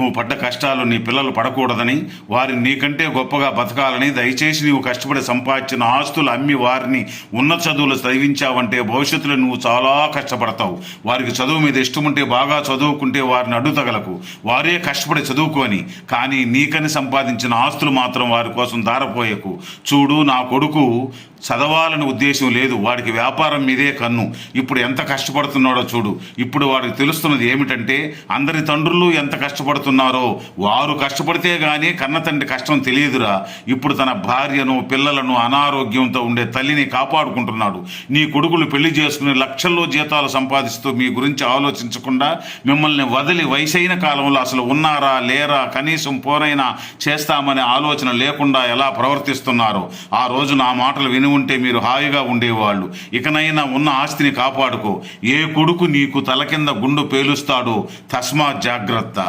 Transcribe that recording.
నువ్వు పడ్డ కష్టాలు నీ పిల్లలు పడకూడదని, వారిని నీకంటే గొప్పగా బతకాలని, దయచేసి నీవు కష్టపడి సంపాదించిన ఆస్తులు అమ్మి వారిని ఉన్నత చదువులు చదివించావంటే భవిష్యత్తులో నువ్వు చాలా కష్టపడతావు. వారికి చదువు మీద ఇష్టం ఉంటే బాగా చదువుకుంటే వారిని అడ్డుతగలకు, వారే కష్టపడి చదువుకొని, కానీ నీకని సంపాదించిన ఆస్తులు మాత్రం వారి కోసం దారపోయకు. చూడు, నా కొడుకు చదవాలని ఉద్దేశం లేదు, వాడికి వ్యాపారం మీదే కన్ను. ఇప్పుడు ఎంత కష్టపడుతున్నాడో చూడు. ఇప్పుడు వాడికి తెలుస్తున్నది ఏమిటంటే అందరి తండ్రులు ఎంత కష్టపడుతున్నారో. వారు కష్టపడితే గానీ కన్న తండ్రి కష్టం తెలియదురా. ఇప్పుడు తన భార్యను పిల్లలను అనారోగ్యంతో ఉండే తల్లిని కాపాడుకుంటున్నాడు. నీ కొడుకులు పెళ్లి చేసుకుని లక్షల్లో జీతాలు సంపాదిస్తూ మీ గురించి ఆలోచించకుండా మిమ్మల్ని వదిలి వయసైన కాలంలో అసలు ఉన్నారా లేరా, కనీసం పోరైనా చేస్తామనే ఆలోచన లేకుండా ఎలా ప్రవర్తిస్తున్నారో. ఆ రోజు నా మాటలు విని ఉంటే మీరు హాయిగా ఉండేవాళ్ళు. ఇకనైనా ఉన్న ఆస్తిని కాపాడుకో. ఏ కొడుకు నీకు తల కింద గుండు పేలుస్తాడో, తస్మాత్ జాగ్రత్త.